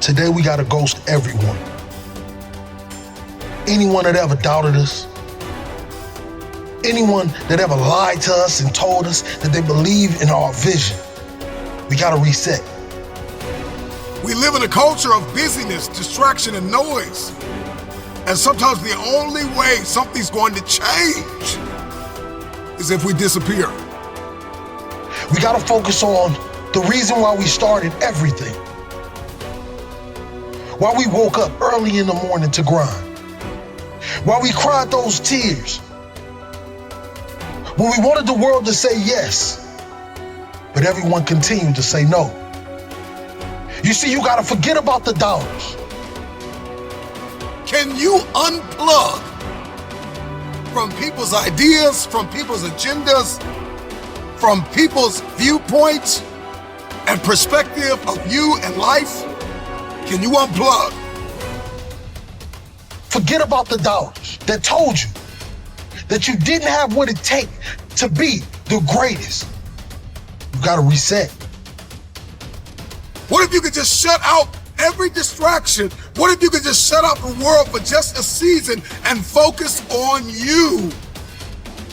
Today we gotta ghost everyone. Anyone that ever doubted us, anyone that ever lied to us and told us that they believe in our vision, we gotta reset. We live in a culture of busyness, distraction, and noise. And sometimes the only way something's going to change is if we disappear. We gotta focus on the reason why we started everything. Why we woke up early in the morning to grind. Why we cried those tears. When we wanted the world to say yes, but everyone continued to say no. You see, you gotta forget about the dollars. Can you unplug from people's ideas, from people's agendas, from people's viewpoints and perspective of you and life? Can you unplug? Forget about the dollars that told you that you didn't have what it takes to be the greatest. You gotta reset. What if you could just shut out every distraction? What if you could just shut out the world for just a season and focus on you?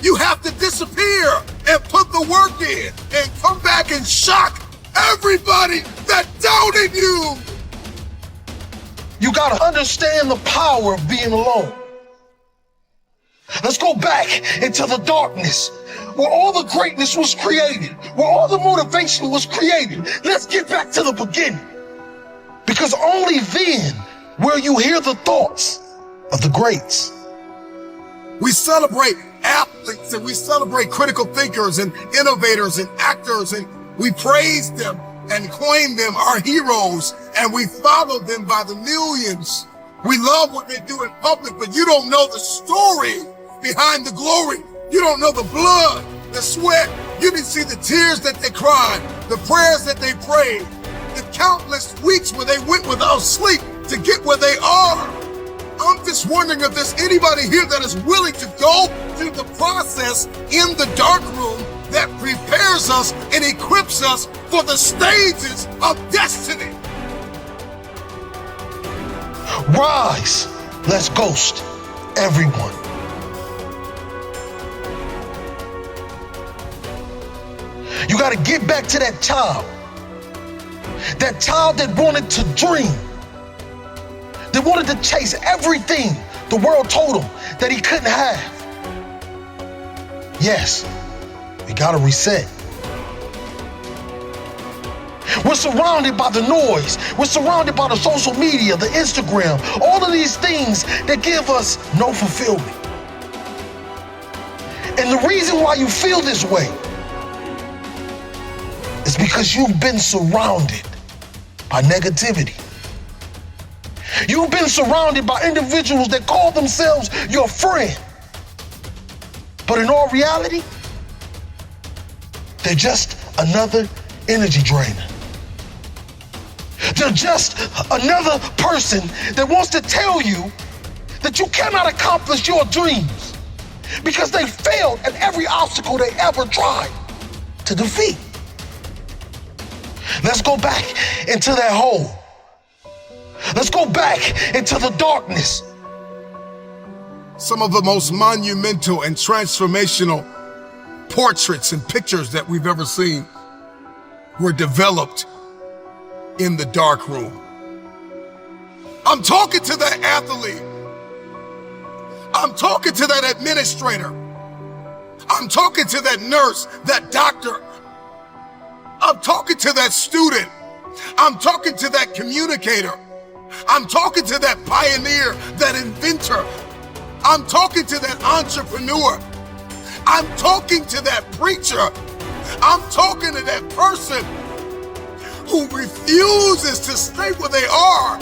You have to disappear and put the work in and come back and shock everybody that doubted you. You gotta understand the power of being alone. Let's go back into the darkness where all the greatness was created, where all the motivation was created. Let's get back to the beginning. Because only then will you hear the thoughts of the greats. We celebrate athletes and we celebrate critical thinkers and innovators and actors, and we praise them and claim them our heroes, and we follow them by the millions. We love what they do in public, but you don't know the story behind the glory. You don't know the blood, the sweat. You didn't see the tears that they cried, the prayers that they prayed, the countless weeks where they went without sleep to get where they are. I'm just wondering if there's anybody here that is willing to go through the process in the dark room that prepares us and equips us for the stages of destiny. Rise, let's ghost everyone. You gotta get back to that child that wanted to dream, that wanted to chase everything the world told him that he couldn't have. Yes, we gotta reset. We're surrounded by the noise. We're surrounded by the social media, the Instagram, all of these things that give us no fulfillment. And the reason why you feel this way is because you've been surrounded by negativity. You've been surrounded by individuals that call themselves your friend. But in all reality, they're just another energy drainer. They're just another person that wants to tell you that you cannot accomplish your dreams because they failed at every obstacle they ever tried to defeat. Let's go back into that hole. Let's go back into the darkness. Some of the most monumental and transformational portraits and pictures that we've ever seen were developed in the dark room. I'm talking to that athlete. I'm talking to that administrator. I'm talking to that nurse, that doctor. I'm talking to that student. I'm talking to that communicator. I'm talking to that pioneer, that inventor. I'm talking to that entrepreneur. I'm talking to that preacher. I'm talking to that person who refuses to stay where they are.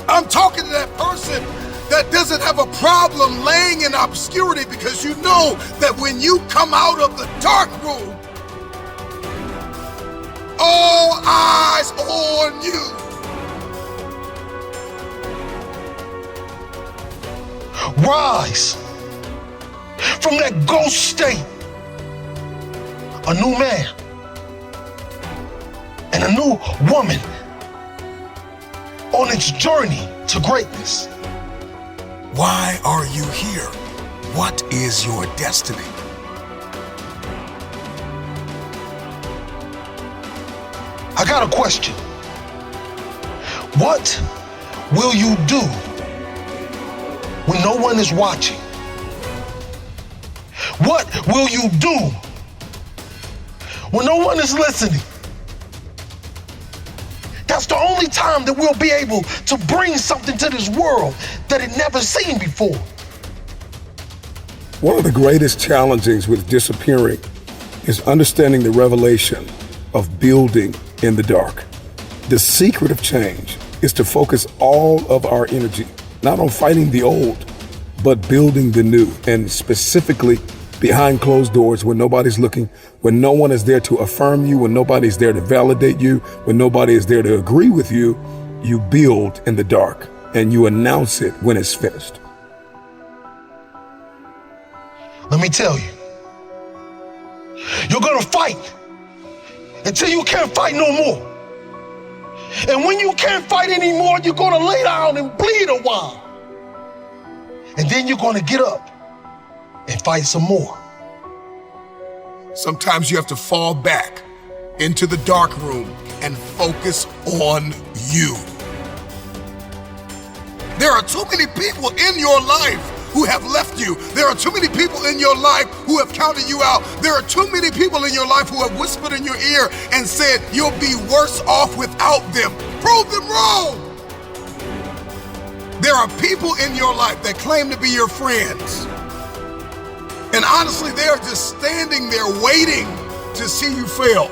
I'm talking to that person that doesn't have a problem laying in obscurity, because you know that when you come out of the dark room, all eyes on you. Rise from that ghost state, a new man and a new woman on its journey to greatness. Why are you here? What is your destiny? I got a question. What will you do when no one is watching? What will you do when no one is listening? That's the only time that we'll be able to bring something to this world that it never seen before. One of the greatest challenges with disappearing is understanding the revelation of building in the dark. The secret of change is to focus all of our energy, not on fighting the old, but building the new, and specifically behind closed doors when nobody's looking, when no one is there to affirm you, when nobody's there to validate you, when nobody is there to agree with you, you build in the dark and you announce it when it's finished. Let me tell you, you're gonna fight until you can't fight no more. And when you can't fight anymore, you're gonna lay down and bleed a while. And then you're gonna get up and fight some more. Sometimes you have to fall back into the dark room and focus on you. There are too many people in your life who have left you. There are too many people in your life who have counted you out. There are too many people in your life who have whispered in your ear and said you'll be worse off without them. Prove them wrong. There are people in your life that claim to be your friends. And honestly, they are just standing there waiting to see you fail.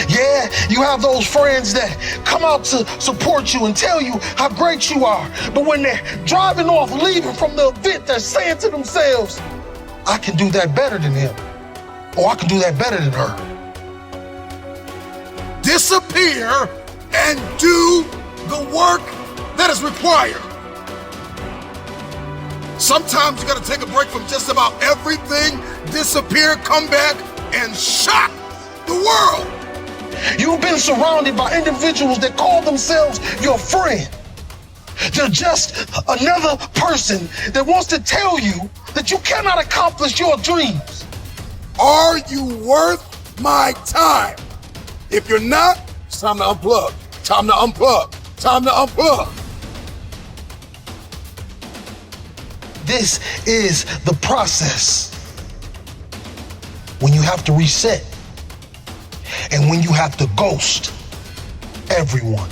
Yeah, you have those friends that come out to support you and tell you how great you are. But when they're driving off, leaving from the event, they're saying to themselves, I can do that better than him. Or I can do that better than her. Disappear and do the work that is required. Sometimes you gotta take a break from just about everything, disappear, come back, and shock the world. You've been surrounded by individuals that call themselves your friend. They're just another person that wants to tell you that you cannot accomplish your dreams. Are you worth my time? If you're not, it's time to unplug. Time to unplug. Time to unplug. This is the process when you have to reset and when you have to ghost everyone.